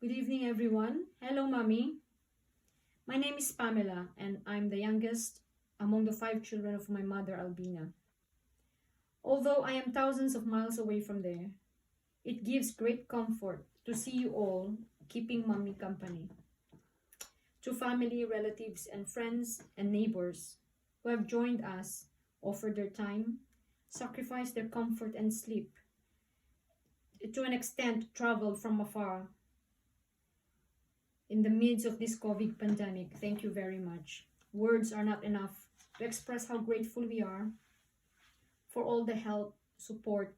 Good evening, everyone. Hello, Mommy. My name is Pamela, and I'm the youngest among the 5 children of my mother, Albina. Although I am thousands of miles away from there, it gives great comfort to see you all keeping Mommy company. To family, relatives, and friends and neighbors who have joined us, offered their time, sacrificed their comfort and sleep, to an extent traveled from afar in the midst of this COVID pandemic, thank you very much. Words are not enough to express how grateful we are for all the help, support,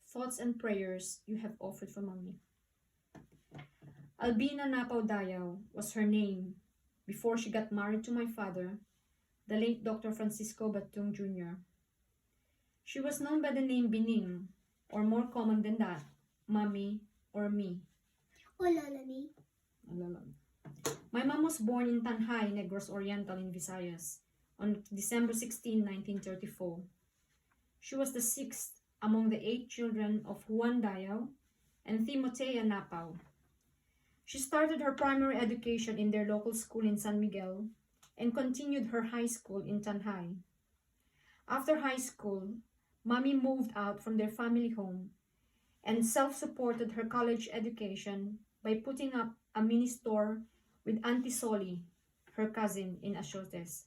thoughts, and prayers you have offered for Mommy. Albina Napaw Dayaw was her name before she got married to my father, the late Dr. Francisco Batung Jr. She was known by the name Bining, or more common than that, Mommy or Me. Olalani. My mom was born in Tanhay, Negros Oriental in Visayas on December 16, 1934. She was the sixth among the 8 children of Juan Dayaw and Timotea Napaw. She started her primary education in their local school in San Miguel and continued her high school in Tanhay. After high school, Mommy moved out from their family home and self-supported her college education by putting up a mini store with Auntie Soli, her cousin, in Achotes.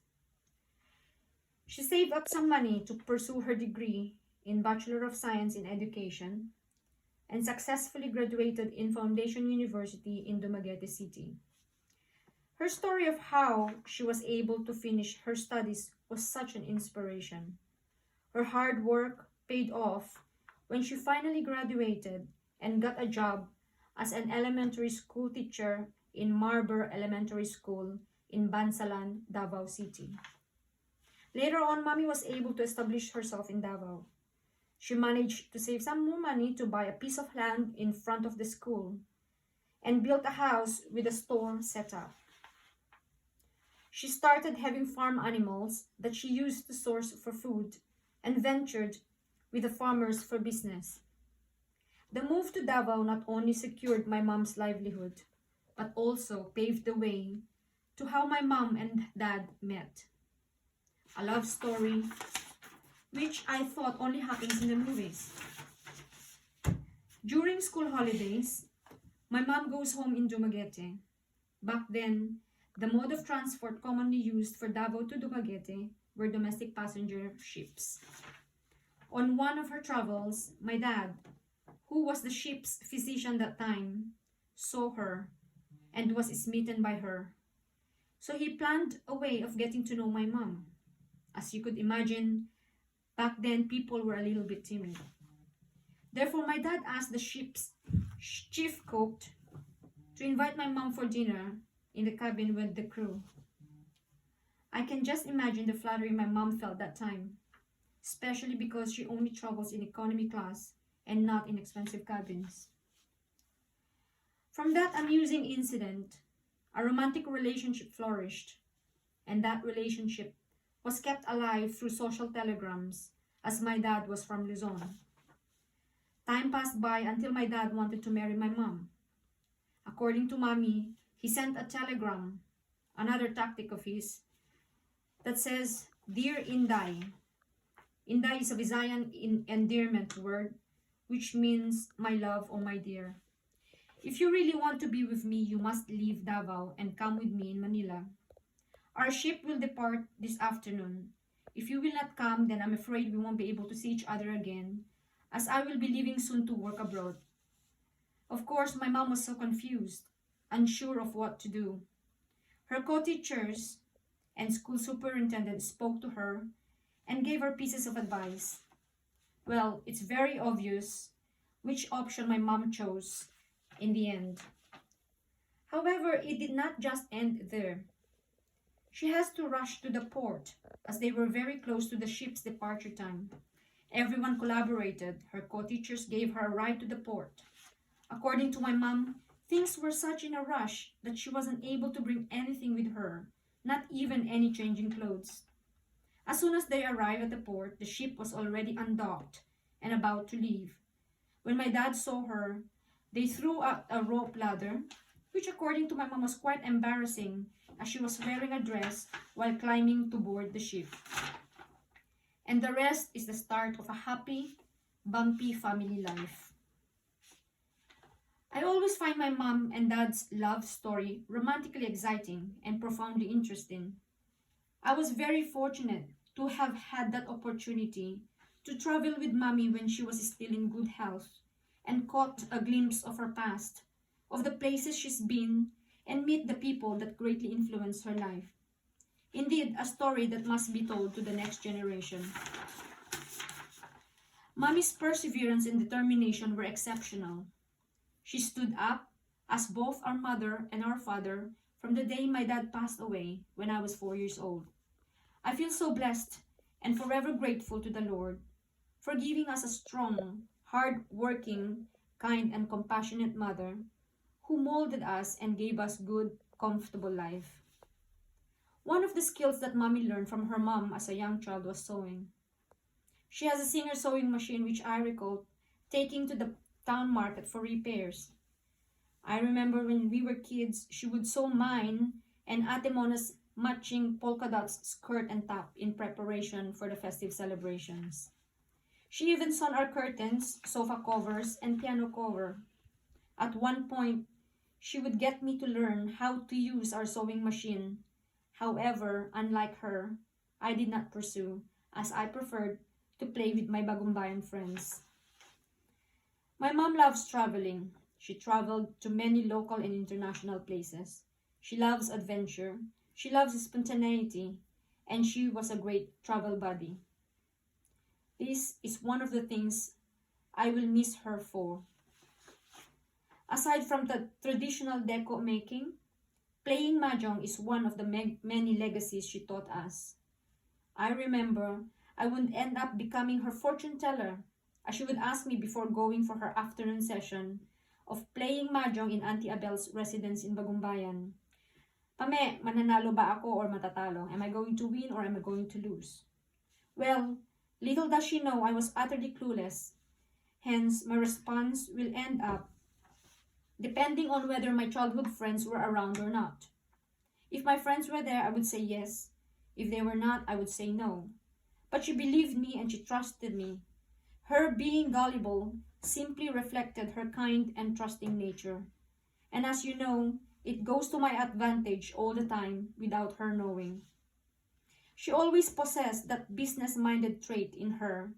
She saved up some money to pursue her degree in Bachelor of Science in Education and successfully graduated in Foundation University in Dumaguete City. Her story of how she was able to finish her studies was such an inspiration. Her hard work paid off when she finally graduated and got a job as an elementary school teacher in Marber Elementary School in Bansalan, Davao City. Later on, Mommy was able to establish herself in Davao. She managed to save some more money to buy a piece of land in front of the school and built a house with a store set up. She started having farm animals that she used to source for food and ventured with the farmers for business. The move to Davao not only secured my mom's livelihood, but also paved the way to how my mom and dad met. A love story which I thought only happens in the movies. During school holidays, my mom goes home in Dumaguete. Back then, the mode of transport commonly used for Davao to Dumaguete were domestic passenger ships. On one of her travels, my dad, who was the ship's physician that time, saw her and was smitten by her. So he planned a way of getting to know my mom. As you could imagine, back then people were a little bit timid. Therefore, my dad asked the ship's chief cook to invite my mom for dinner in the cabin with the crew. I can just imagine the flattery my mom felt that time, especially because she only travels in economy class and not in expensive cabins. From that amusing incident, a romantic relationship flourished, and that relationship was kept alive through social telegrams, as my dad was from Luzon. Time passed by until my dad wanted to marry my mom. According to Mommy, he sent a telegram, another tactic of his, that says, "Dear Inday." Inday is a Visayan endearment word, which means my love or my dear. If you really want to be with me, you must leave Davao and come with me in Manila. Our ship will depart this afternoon. If you will not come, then I'm afraid we won't be able to see each other again, as I will be leaving soon to work abroad. Of course, my mom was so confused, unsure of what to do. Her co-teachers and school superintendent spoke to her and gave her pieces of advice. Well, it's very obvious which option my mom chose in the end. However, it did not just end there. She has to rush to the port as they were very close to the ship's departure time. Everyone collaborated. Her co-teachers gave her a ride to the port. According to my mom, things were such in a rush that she wasn't able to bring anything with her, not even any changing clothes. As soon as they arrived at the port, the ship was already undocked and about to leave. When my dad saw her, they threw out a rope ladder which according to my mom was quite embarrassing as she was wearing a dress while climbing to board the ship. And the rest is the start of a happy, bumpy family life. I always find my mom and dad's love story romantically exciting and profoundly interesting. I was very fortunate to have had that opportunity to travel with mommy when she was still in good health and caught a glimpse of her past, of the places she's been, and meet the people that greatly influenced her life. Indeed, a story that must be told to the next generation. Mommy's perseverance and determination were exceptional. She stood up as both our mother and our father from the day my dad passed away when I was 4 years old. I feel so blessed and forever grateful to the Lord for giving us a strong, hard-working, kind, and compassionate mother who molded us and gave us good, comfortable life. One of the skills that mommy learned from her mom as a young child was sewing. She has a Singer sewing machine which I recall taking to the town market for repairs. I remember when we were kids, she would sew mine and Ate Mona's matching polka dots skirt and top in preparation for the festive celebrations. She even sewn our curtains, sofa covers, and piano cover. At one point, she would get me to learn how to use our sewing machine. However, unlike her, I did not pursue, as I preferred to play with my Bagumbayan friends. My mom loves traveling. She traveled to many local and international places. She loves adventure. She loves spontaneity. And she was a great travel buddy. This is one of the things I will miss her for. Aside from the traditional deco making, playing mahjong is one of the many legacies she taught us. I remember I would end up becoming her fortune teller, as she would ask me before going for her afternoon session of playing mahjong in Auntie Abel's residence in Bagumbayan. Pame, mananalo ba ako or matatalo? Am I going to win or am I going to lose? Well, little does she know I was utterly clueless. Hence, my response will end up depending on whether my childhood friends were around or not. If my friends were there, I would say yes. If they were not, I would say no. But she believed me and she trusted me. Her being gullible simply reflected her kind and trusting nature. And as you know, it goes to my advantage all the time without her knowing. She always possessed that business-minded trait in her,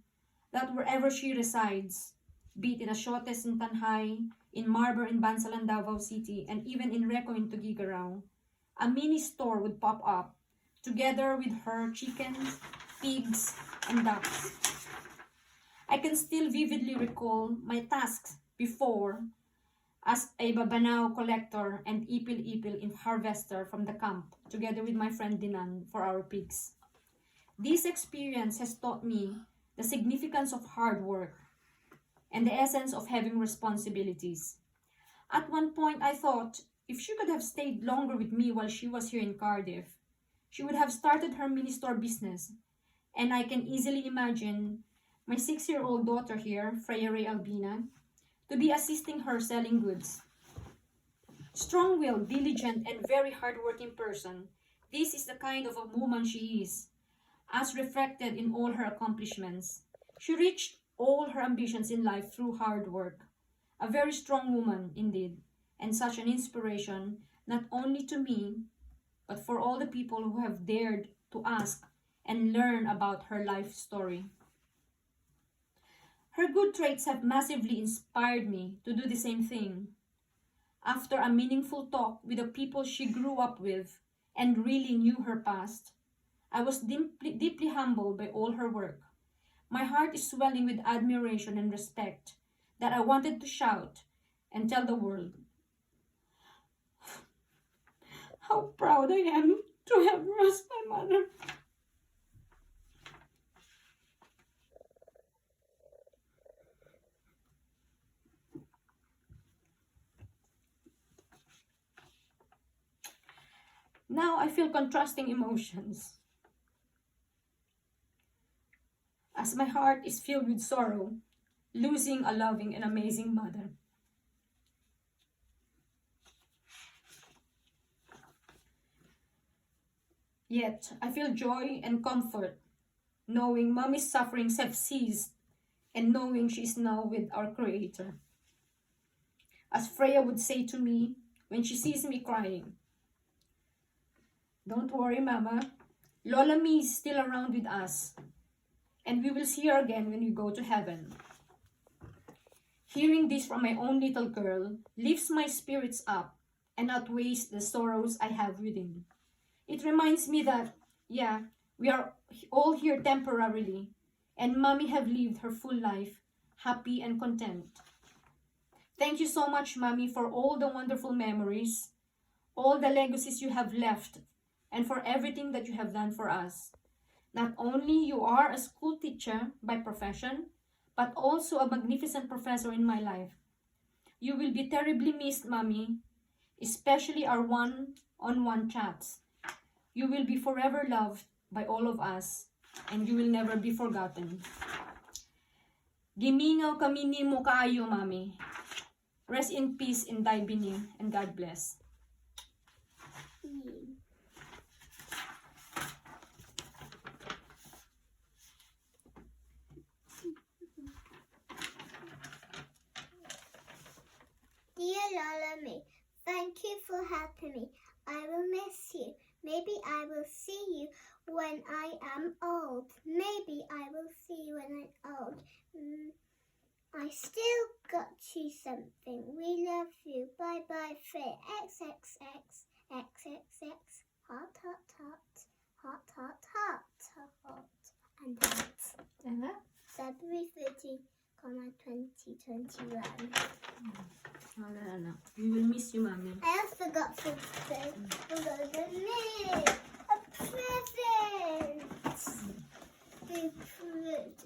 that wherever she resides, be it in Ashotes in Tanhay, in Marber in Bansalan, Davao City, and even in Reco in Tuguegarao, a mini store would pop up, together with her chickens, pigs, and ducks. I can still vividly recall my tasks before as a babanao collector and ipil-ipil in harvester from the camp, together with my friend Dinan for our pigs. This experience has taught me the significance of hard work and the essence of having responsibilities. At one point, I thought if she could have stayed longer with me while she was here in Cardiff, she would have started her mini store business, and I can easily imagine my 6-year-old daughter here, Freya Ray Albina, to be assisting her selling goods. Strong-willed, diligent, and very hardworking person, this is the kind of a woman she is, as reflected in all her accomplishments. She reached all her ambitions in life through hard work. A very strong woman, indeed, and such an inspiration, not only to me, but for all the people who have dared to ask and learn about her life story. Her good traits have massively inspired me to do the same thing. After a meaningful talk with the people she grew up with and really knew her past, I was deeply humbled by all her work. My heart is swelling with admiration and respect that I wanted to shout and tell the world how proud I am to have her as my mother. Now I feel contrasting emotions, as my heart is filled with sorrow, losing a loving and amazing mother. Yet, I feel joy and comfort knowing Mommy's sufferings have ceased and knowing she is now with our Creator. As Freya would say to me when she sees me crying, "Don't worry, Mama. Lola Me is still around with us, and we will see her again when we go to heaven." Hearing this from my own little girl lifts my spirits up and outweighs the sorrows I have within. It reminds me that, yeah, we are all here temporarily, and Mommy have lived her full life, happy and content. Thank you so much, Mommy, for all the wonderful memories, all the legacies you have left, and for everything that you have done for us. Not only you are a school teacher by profession, but also a magnificent professor in my life. You will be terribly missed, Mommy, especially our one-on-one chats. You will be forever loved by all of us, and you will never be forgotten. Gimingaw kami nimo kaayo, Mommy. Rest in peace in thy bining, and God bless. Dear Lola Me, thank you for helping me. I will miss you. Maybe I will see you when I am old. Maybe I will see you when I'm old. I still got you something. We love you. Bye bye, Faye. XXX XXX. Heart, heart, heart. Heart, heart, heart. Heart and heart. And that? February 30, 2021. We will miss you, Mommy. I also forgot something. Forgot the name. A present. The present.